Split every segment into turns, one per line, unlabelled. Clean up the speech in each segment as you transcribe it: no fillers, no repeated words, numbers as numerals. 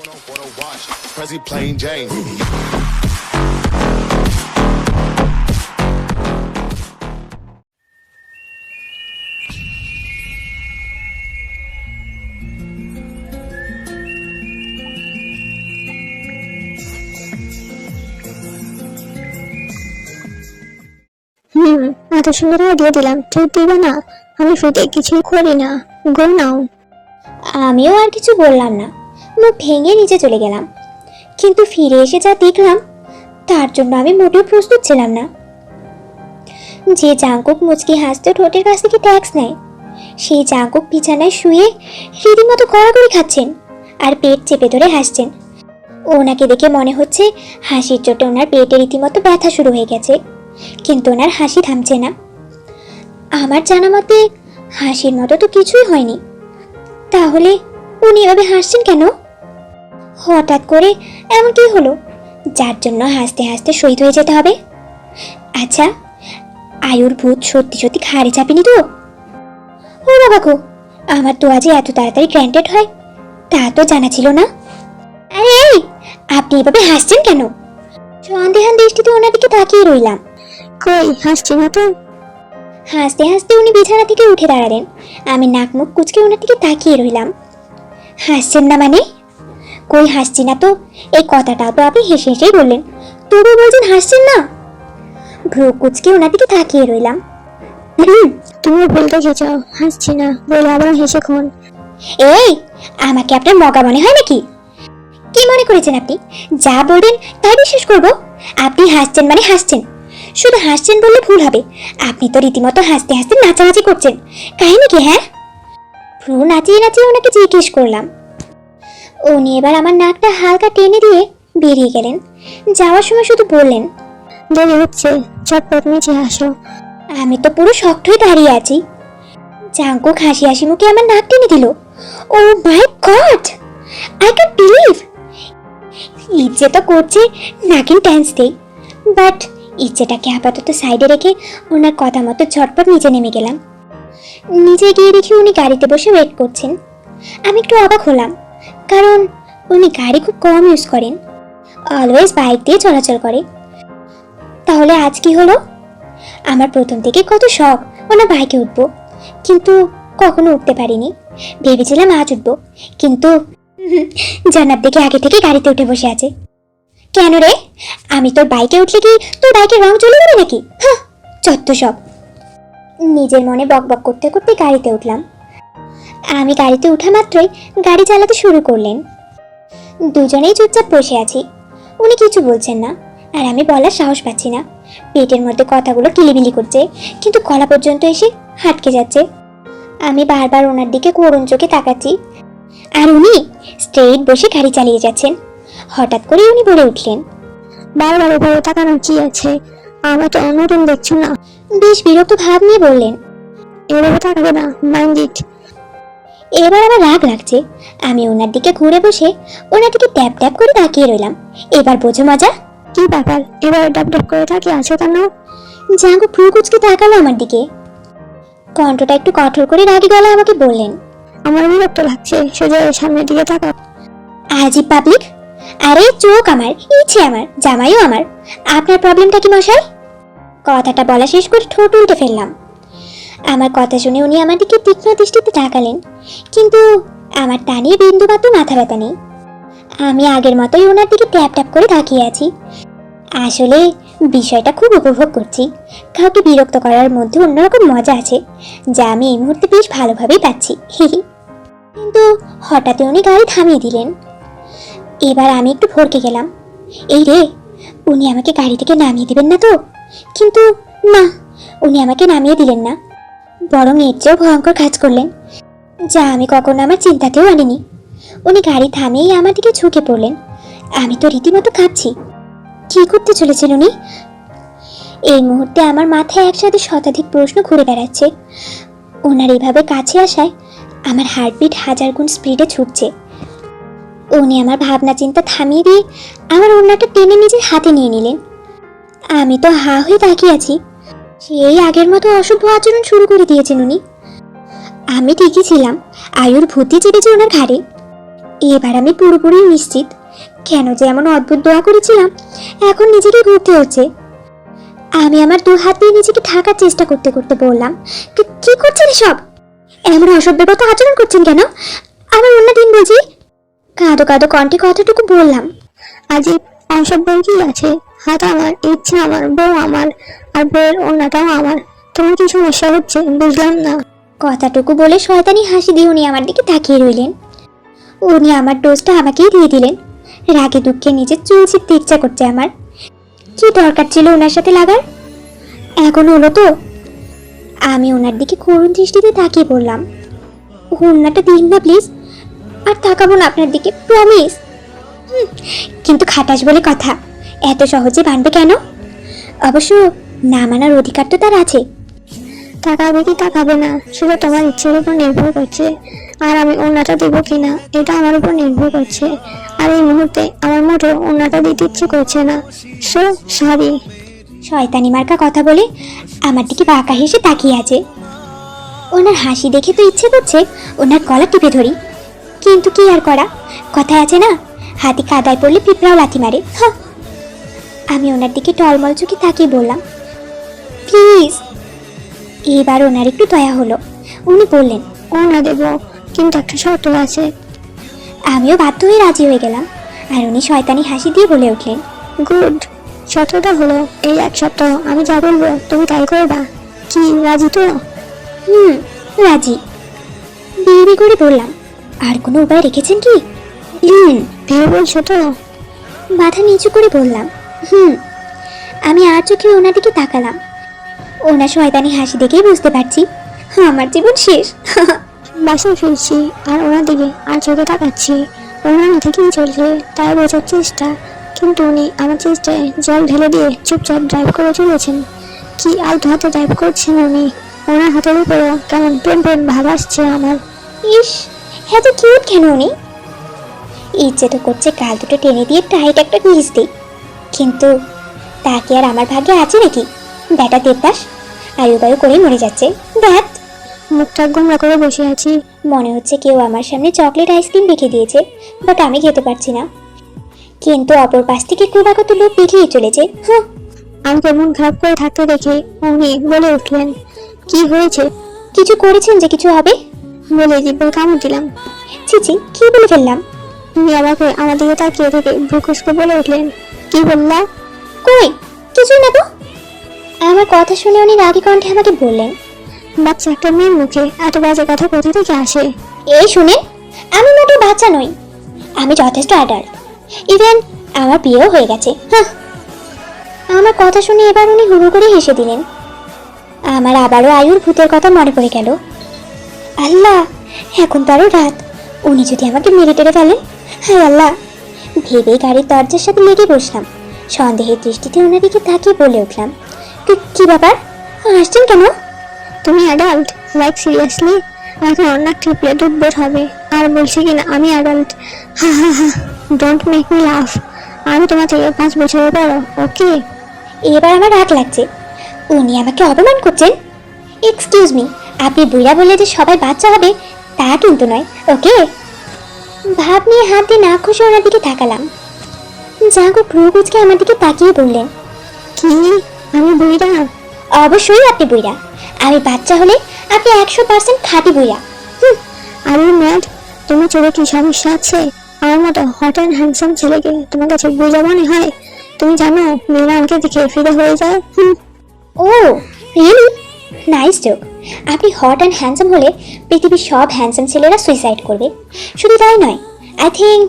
Prezi plain Jane.
এত সুন্দর idea দিলাম, ট্রিট দিবে না? আমি ফ্রিতে কিছুই করি না, গো নাও।
আমিও আর কিছু বললাম না, মুখ ভেঙে নিচে চলে গেলাম। কিন্তু ফিরে এসে যা দেখলাম তার জন্য আমি মোটেও প্রস্তুত ছিলাম না। যে জাঙ্কুক মুচকি হাসতে ঠোঁটের কাছ থেকে ট্যাক্স নেয়, সেই জাঙ্কুক বিছানায় শুয়ে রীতিমতো গড়াগড়ি খাচ্ছেন আর পেট চেপে ধরে হাসছেন। ওনাকে দেখে মনে হচ্ছে হাসির চোটে ওনার পেটে রীতিমতো ব্যথা শুরু হয়ে গেছে, কিন্তু ওনার হাসি থামছে না। আমার জানা মতে হাসির মতো তো কিছুই হয়নি, তাহলে উনি এভাবে হাসছেন কেন? হঠাৎ করে এমন কি হলো যার জন্য হাসতে হাসতে শহীদ হয়ে যেতে হবে? আচ্ছা, আয়ুর ভূত সত্যি সত্যি ঘাড়ে চাপেনি তো? ও বাবা গো, আমার তো আজ এত তাড়াতাড়ি গ্র্যান্টেড হয় তা তো জানা ছিল না। আরে এই, আপনি এভাবে হাসছেন কেন? সন্দেহান দৃষ্টিতে ওনার দিকে তাকিয়ে রইলাম।
কই, হাসছি না তো।
হাসতে হাসতে উনি বিছানা থেকে উঠে দাঁড়ালেন। আমি নাক মুখ কুচকে ওনার দিকে তাকিয়ে রইলাম। হাসছেন না মানে? কই হাসছি না তো, এই কথাটাও তো আপনি হেসে হেসেই বললেন, তবু বলছেন হাসছেন না। ভ্রু কুচকে ওনার দিকে তাকিয়ে রইলাম।
তুমি ভুল দেখেছ, হাসছি না বলে আবার হেসে খুন।
এই, আমাকে আপনার মগা মনে হয় নাকি? কি মনে করেছেন আপনি? যা বলবেন তাই বিশ্বাস করবো? আপনি হাসছেন মানে হাসছেন, শুধু হাসছেন বললে ভুল হবে। আপনি তো রীতিমতো হাসতে হাসতে নাচানাচি করছেন, কাহিনী কি? হ্যাঁ, ভ্রু নাচিয়ে নাচিয়ে ওনাকে জিজ্ঞেস করলাম। উনি এবার আমার নাকটা হালকা টেনে দিয়ে বেরিয়ে গেলেন। যাওয়ার সময় শুধু বললেন,
দেরি হচ্ছে, চটপট নিচে আসো।
আমি তো পুরো শক্ত হয়ে দাঁড়িয়ে আছি। জাঙ্কুক হাসি হাসি মুখে আমার নাক টেনে দিল। ও মাই গড, আই ক্যান্ট বিলিভ। ইচ্ছে তো করছে নাকিন টেন্স দেই, বাট ইচ্ছেটাকে আপাতত সাইডে রেখে ওনার কথা মতো ঝটপট নিচে নেমে গেলাম। নিচে গিয়ে দেখি উনি গাড়িতে বসে ওয়েট করছেন। আমি একটু অবাক হলাম, কারণ উনি গাড়ি খুব কম ইউজ করেন, অলওয়েজ বাইক দিয়ে চলাচল করে। তাহলে আজ কি হলো? আমার প্রথম থেকে কত শখ ওনার বাইকে উঠবো, কিন্তু কখনো উঠতে পারিনি। ভেবেছিলাম আজ উঠবো, কিন্তু জান্নাত দেখে আগে থেকে গাড়িতে উঠে বসে আছে। কেন রে, আমি তোর বাইকে উঠলে কি তোর বাইকের রং চলে যাবে নাকি? হ্যাঁ, যত সব। নিজের মনে বকবক করতে করতে গাড়িতে উঠলাম। আমি গাড়িতে উঠা মাত্রই গাড়ি চালাতে শুরু করলেন। দুজনেই চুপচাপ বসে আছি, উনি কিছু বলছেন না, আর আমি বলার সাহস পাচ্ছি না। পেটের মধ্যে কথাগুলো কিলিবিলি করছে, কিন্তু গলা পর্যন্ত এসে হাটকে যাচ্ছে। আমি বারবার ওনার দিকে করুণ চোখে তাকাচ্ছি, আর উনি স্ট্রেইট বসে গাড়ি চালিয়ে যাচ্ছেন। হঠাৎ করে উনি বলে উঠলেন,
বারবার উপরে তাকানো কি আছে? আমার তো অন্যরকম দেখছো না?
বেশ বিরক্ত ভাব নিয়ে বললেন,
এভাবে তাকাবে না, মাইন্ড ইট।
এবার আমার রাগ লাগছে। আমি ওনার দিকে ঘুরে বসে ওনার দিকে ট্যাপ ট্যাপ করে তাকিয়ে রইলাম। এবার বোঝো মজা।
কি ব্যাপার, এবার ডাব ডাব করে তাকিয়ে আছো কেন?
জাঙ্গু ভ্রু কুচকে তাকালো আমার দিকে। কণ্ঠটা একটু কঠোর করে রাগী গলায় আমাকে বললেন,
আমার বিরক্ত লাগছে, সোজা সামনের দিকে তাকাও।
আজিব পাবলিক। আরে চোখ আমার, ইচ্ছে আমার, জামাইও আমার, আপনার প্রবলেমটা কি মশাই? কথাটা বলা শেষ করে ঠোঁট উল্টে ফেললাম। আমার কথা শুনে উনি আমার দিকে তীক্ষ্ণ দৃষ্টিতে তাকালেন, কিন্তু আমার তা নিয়ে বিন্দু মাত্র মাথা ব্যথা নেই। আমি আগের মতোই ওনার দিকে ট্যাপ ট্যাপ করে তাকিয়ে আছি। আসলে বিষয়টা খুব উপভোগ করছি। কাউকে বিরক্ত করার মধ্যে অন্যরকম মজা আছে, যা আমি এই মুহূর্তে বেশ ভালোভাবেই পাচ্ছি। কিন্তু হঠাৎ উনি গাড়ি থামিয়ে দিলেন। এবার আমি একটু ভরকে গেলাম। এই রে, উনি আমাকে গাড়ি থেকে নামিয়ে দিবেন না তো? কিন্তু না, উনি আমাকে নামিয়ে দিলেন না, বরং এর চেয়েও ভয়ঙ্কর কাজ করলেন, যা আমি কখনো আমার চিন্তাতেও আনিনি। উনি গাড়ি থামিয়েই আমার দিকে ঝুঁকে পড়লেন। আমি তো রীতিমতো কাঁপছি। কি করতে চলেছেন উনি? এই মুহূর্তে আমার মাথায় একসাথে শতাধিক প্রশ্ন ঘুরে বেড়াচ্ছে। ওনার এইভাবে কাছে আসায় আমার হার্টবিট 1000 গুণ স্পিডে ছুটছে। উনি আমার ভাবনা চিন্তা থামিয়ে দিয়ে আমার ওড়নাটা টেনে নিজের হাতে নিয়ে নিলেন। আমি তো হা হয়ে তাকিয়ে আছি। সেই আগের মতো অসভ্য আচরণ শুরু করে দিয়েছেন উনি। আমি ঠিকই ছিলাম, আয়ুর ভূতি চেপেছে ওনার ঘাড়ে। এবার আমি পুরোপুরি নিশ্চিত কেন যে এমন অদ্ভুত দোয়া করেছিলাম এখন নিজেকে ঘুরতে হচ্ছে। আমি আমার দু হাত দিয়ে নিজেকে ঢাকার চেষ্টা করতে করতে বললাম, কি করছেন সব? এমন অসভ্যের মতো আচরণ করছেন কেন? আমার অন্য দিন বুঝি? কাঁদো কাঁদো কণ্ঠে কথাটুকু বললাম।
আজীব, অসভ্য কি আছে? হাত আমার, ইচ্ছা আমার, বউ আমার, আর বউয়ের অন্যটাও আমার। তোমার কি সমস্যা হচ্ছে বুঝলাম না।
কথাটুকু বলে শয়তানি হাসি দিয়ে উনি আমার দিকে তাকিয়ে রইলেন। উনি আমার ডোজটা আমাকেই দিয়ে দিলেন। রাগে দুঃখে নিজের চুল ছিঁড়তে ইচ্ছা করছে আমার। কি দরকার ছিল ওনার সাথে লাগার? এখন হলো তো। আমি ওনার দিকে করুণ দৃষ্টিতে তাকিয়ে বললাম, ওনাটা দিন না প্লিজ, আর তাকাবো না আপনার দিকে, প্রমিস। কিন্তু খাটাস বলে কথা, এত সহজে মানবে কেন? অবশ্য না মানার অধিকার তো তার আছে।
তাকাবে কি তাকাবে না সেটা তোমার ইচ্ছের উপর নির্ভর করছে, আর আমি ওনাটা দেবো কিনা এটা আমার উপর নির্ভর করছে। আর এই মুহূর্তে আমার মোটেও ওনাটা দিতে ইচ্ছে করছে না। So sorry.
শয়তানি মার্কা কথা বলে আমার দিকে বাঁকা হেসে তাকিয়ে আছে। ওনার হাসি দেখে তো ইচ্ছে করছে ওনার গলা টিপে ধরি, কিন্তু কি আর করা। কথায় আছে না, হাতি কাদায় পড়লে পিঁপড়াও লাথি মারে। আমি ওনার দিকে টলমল চোখে তাকিয়ে বললাম, প্লিজ। এবার ওনার একটু দয়া হলো। উনি বললেন,
ওনা দেবো, কিন্তু একটা শর্ত আছে।
আমিও বাধ্য হয়ে রাজি হয়ে গেলাম। আর উনি শয়তানি হাসি দিয়ে বলে উঠলেন,
গুড। শর্তটা হলো এই এক সপ্তাহ আমি যা বলবো তুমি তাই করবা। কি রাজি তো?
রাজি। বিড়ি করে বললাম, আর কোনো উপায় রেখেছেন কি?
ভেবে বলছো তো?
মাথা নিচু করে বললাম, আমি আর চোখে ওনার দিকে তাকালাম। ওনার শয়তানি হাসি দেখেই বুঝতে পারছি আমার জীবন শেষ।
বাসায় ফিরছি আর ওনার দিকে আর চোখে তাকাচ্ছি। ওনার মাথা কি চলছে তাই বোঝার চেষ্টা, কিন্তু উনি আমার চেষ্টায় জল ঢেলে দিয়ে চুপচাপ ড্রাইভ করে চলেছেন। কি আলতো হাতে ড্রাইভ করছেন উনি। ওনার হাতের উপরেও কেমন প্রেম প্রেম ভাব আসছে আমার।
ইস, হ্যাঁ তো কিউট কেন উনি? ইচ্ছে তো করছে গাল দুটো টেনে দিয়ে টাইট একটা কিস দিই, কিন্তু তা কি আর আমার ভাগ্যে আছে নাকি? ব্যাটা দেবদাস আয়ু বায়ু করে মরে যাচ্ছে। দেখ,
মুখটা গোমরা করে বসে আছি।
মনে হচ্ছে কেউ আমার সামনে চকলেট আইসক্রিম রেখে দিয়েছে, বাট আমি খেতে পারছি না। কিন্তু অপর পাশ থেকে ক্রমাগত লোক পেরিয়ে চলেছে।
আমাকে মন খারাপ করে থাকতে দেখে উনি বলে উঠলেন, কি হয়েছে?
কিছু করেছেন যে কিছু হবে
বলে জিব্বে কামড় দিলাম।
চিচি, কি বলে ফেললাম?
উনি আমাকে আমার দিকে তাকিয়ে থেকে ভ্রুকুসকে বলে উঠলেন, কি বললা?
কই, কিছুই না তো। আমার কথা শুনে উনি রাগী কণ্ঠে আমাকে বললেন,
বাচ্চা একটা মেয়ের মুখে এত বাজে কথা কোথা থেকে আসে?
এই শুনেন, আমি মোটেও বাচ্চা নই, আমি যথেষ্ট অ্যাডাল্ট। ইভেন আমার বিয়েও হয়ে গেছে। আমার কথা শুনে এবার উনি হুড়ো করে হেসে দিলেন। আমার আবারও আয়ুর ভূতের কথা মনে পড়ে গেল। আল্লাহ, এখন তো আরো রাত, উনি যদি আমাকে মেরে টেরে ফেলেন। হায় আল্লাহ, ভেবে গাড়ির দরজার সাথে লেগে বসলাম। সন্দেহের দৃষ্টিতে ওনার দিকে তাকিয়ে বলে উঠলাম, কি ব্যাপার, হাসছেন কেন?
তুমি অ্যাডাল্ট? Like seriously? এখন অনেক ট্রিপলে দুধ বের হবে আর বলছি কিনা আমি অ্যাডাল্ট। হা হা হা, ডোন্ট মেক মি লাফ। আমি তোমার থেকে 5 বছরের বড়, ওকে?
এবার আমার রাগ লাগছে, উনি আমাকে অপমান করছেন। এক্সকিউজ মি, আপনি বুড়া বলে যে সবাই বাচ্চা হবে তা কিন্তু নয়, ওকে? ভাব নিয়ে হাত দিয়ে না খুশি ওনার দিকে তাকালাম। জাগো ভ্রুকুচকে আমার দিকে তাকিয়ে বললেন,
কি আমি বুড়িটা?
অবশ্যই আপনি বুড়া। আমি বাচ্চা হলে আপনি 100% খাঁটি বুড়া।
আর ম্যাড, তোমার চোখে কি সমস্যা আছে? আমার মতো হট অ্যান্ড হ্যান্ডসাম ছেলেকে তোমার কাছে বুঝা মনে হয়? তুমি জানো মেয়েরা আমাকে দেখে ফিদা হয়ে যায়।
ও রিয়েলি, নাইস জোক। আপনি হট অ্যান্ড হ্যান্ডসাম হলে পৃথিবীর সব হ্যান্ডসাম ছেলেরা সুইসাইড করবে। শুধু তাই নয়, আই থিঙ্ক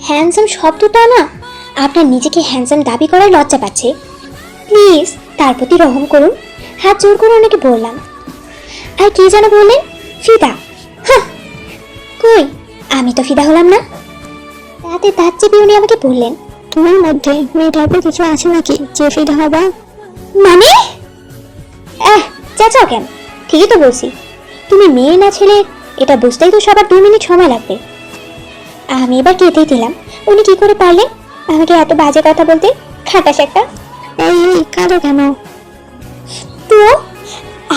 হ্যান্ডসাম শব্দটা না আপনার নিজেকে হ্যান্ডসাম দাবি করার লজ্জা পাচ্ছে। প্লিজ তার প্রতি রহম করুন। হাত জোর করে ওনাকে বললাম। আর কি যেন বললেন? ফিদা? কই, আমি তো ফিদা হলাম না। তাতে দাঁত চেপে উনি আমাকে বললেন,
তোমার মধ্যে মেয়ে টাইপের কিছু আছে নাকি যে ফিদা হবা?
মানে চাচাও কেন? ঠিকই তো বলছি, তুমি মেয়ে না ছেলে এটা বুঝতেই তো সবার 2 মিনিট সময় লাগবে। আমি এবার কেঁদেই দিলাম। উনি কি করে পারলেন আমাকে এত বাজে কথা বলতে? খাটাস একটা।
এই কাঁদো কেন?
তো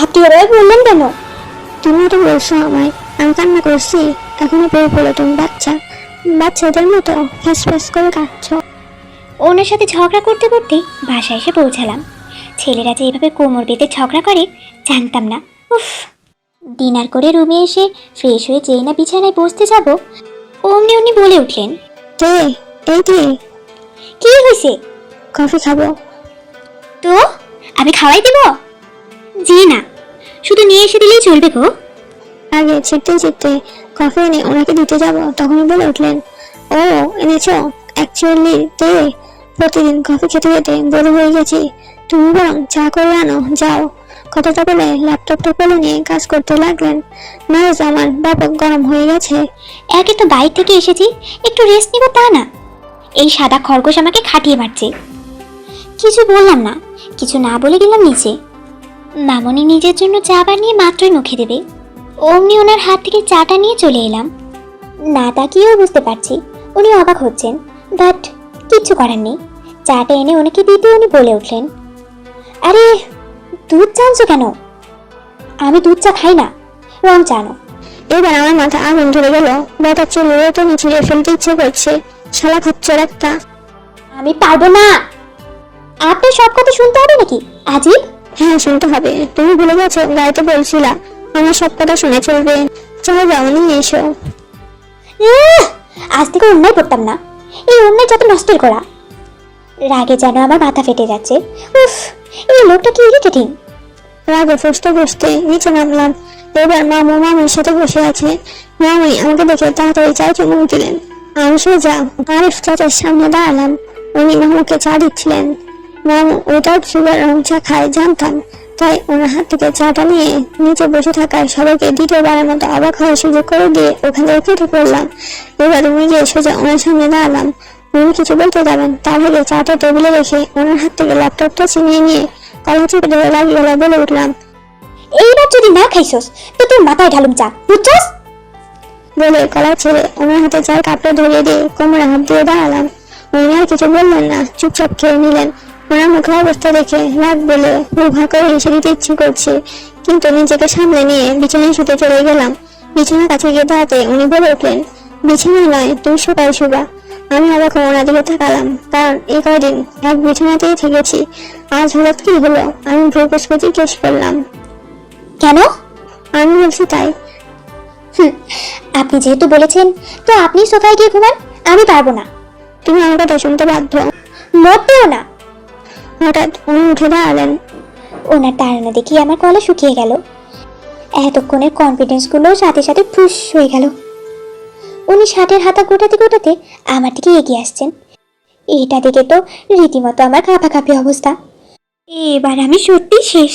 আপনি এবার বললেন কেন?
তুমি তো বলছো আমায়, আমি কান্না করছি? এখনো পেয়ে পড়ো তুমি বাচ্চা, বাচ্চাদের মতো ফ্যাস ফ্যাস করে কাঁদছো।
ওনার সাথে ঝগড়া করতে করতে বাসায় এসে পৌঁছালাম। ছেলেরা যে এইভাবে কোমর বেঁধে ঝগড়া করে জানতাম না। উফ, ডিনার করে রুমে এসে ফ্রেশ হয়ে যেই না বিছানায় বসতে যাব, অমনি উনি বলে উঠলেন,
কে? এই কে?
কি হয়েছে?
কফি খাবো।
তো আমি খাওয়াই দেব? জি না, শুধু নিয়ে এসে দিলেই চলবে গো।
আগে ছিটতে ছিটতে কফি এনে ওনাকে দিতে যাব, তখনই বলে উঠলেন, ও এনেছো? অ্যাকচুয়ালি তে প্রতিদিন কফি খেতে খেতে বোর হয়ে গেছি, তুমি বরং চা করে আনো যাও। কথাটা বলে ল্যাপটপটা কোলে নিয়ে কাজ করতে লাগলেন। মেজাজ আমার ব্যাপক গরম হয়ে গেছে।
একে তো বাইরে থেকে এসেছি, একটু রেস্ট নিব তা না, এই সাদা খরগোশ আমাকে খাটিয়ে মারছে। কিছু বললাম না, কিছু না বলে গেলাম নিচে। মামনি নিজের জন্য চা বানিয়ে মাত্রই মুখে দেবে, অমনি ওনার হাত থেকে চাটা নিয়ে চলে এলাম। না তাকিয়েও বুঝতে পারছি উনি অবাক হচ্ছেন, বাট কিচ্ছু করার নেই। চাটা এনে ওনাকে দিতে উনি বলে উঠলেন, আরে দুধ চানছো কেন? আমি দুধ চা খাই না, রং চানো।
এবার আমার মাথা আগুন ধরে গেল। বেটা চুলের তো ছিঁড়ে ফেলতে ইচ্ছে করছে। শালা খচ্চর একটা।
আমি পারবো না। আপনার সব কথা শুনতে হবে নাকি আজিব?
হ্যাঁ শুনতে হবে, তুমি ভুলে গেছো গাড়িতে বলছিলা আমার সব কথা শুনে চলবে। চলো যাও নিয়ে এসো।
আজ থেকে অন্যায় করতাম না, এই অন্যায় যত নষ্টের করা। রাগে যেন আমার মাথা ফেটে যাচ্ছে। উফ, এই লোকটা কি ইরিটেটিং।
রাগে ফুসতে ফুসতে নিচে নামলাম। এবার মামু মামির সাথে বসে আছে। মামি আমাকে দেখে তাড়াতাড়ি চায় চুমুক দিলেন। আমি সোজা আরিফ চাচার সামনে দাঁড়ালাম। উনি মামুকে চা দিচ্ছিলেন। মামু উইদাউট সুগার রং চা খায় জানতাম, তাই ওনার হাত থেকে চাটা নিয়ে নিচে বসে থাকায় সবাইকে দ্বিতীয়বারের মতো অবাক হওয়ার সুযোগ করে দিয়ে ওখান থেকে কেটে পড়লাম। এবার উনি গিয়ে সোজা ওনার সামনে দাঁড়ালাম। উনি কিছু বলতে যাবেন, তার আগে চাটা টেবিলে রেখে ওনার হাত থেকে ল্যাপটপটা ছিনিয়ে নিয়ে কলা চেপে ধরে লাগিয়ে বলে উঠলাম,
এইবার যদি না খাইছস তো তোর মাথায় ঢালুম চা, বুঝছস?
বলে কলা ছেড়ে ওনার হাতে চার কাপটা ধরিয়ে দিয়ে কোমরে হাত দিয়ে দাঁড়ালাম। উনি আর কিছু বললেন না, চুপচাপ খেয়ে নিলেন। ওনার মুখের অবস্থা দেখে রাগ বলে ভা করে হেসে দিতে ইচ্ছে করছে, কিন্তু নিজেকে সামলে নিয়ে বিছানায় শুতে চলে গেলাম। বিছানার কাছে গিয়ে দাঁড়াতে উনি বলে উঠলেন, বিছানায় নয় তুই শোকায় শুবা। আমি অবাক ওনার দিকে তাকালাম, কারণ এই কয়দিন এক বিছানাতেই থেকেছি। আজ হঠাৎ কি হলো? আমি ভ্রু কুচকে জিজ্ঞেস করলাম,
কেন?
আমি বলছি তাই।
আপনি যেহেতু বলেছেন তো আপনি সোফায় গিয়ে ঘুমান, আমি পারবো না।
তুমি আমার কথা শুনতে বাধ্য।
মোটেও না।
হঠাৎ উনি উঠে দাঁড়ালেন।
ওনার দাঁড়ানো দেখি আমার গলা শুকিয়ে গেল, এতক্ষণের কনফিডেন্স গুলো সাথে সাথে ফুস হয়ে গেল। উনি শার্টের হাতা গোটাতে গোটাতে আমার দিকে এগিয়ে আসছেন। এটা দেখে তো রীতিমতো আমার কাঁপাকাঁপি অবস্থা। এবার আমি সত্যি শেষ।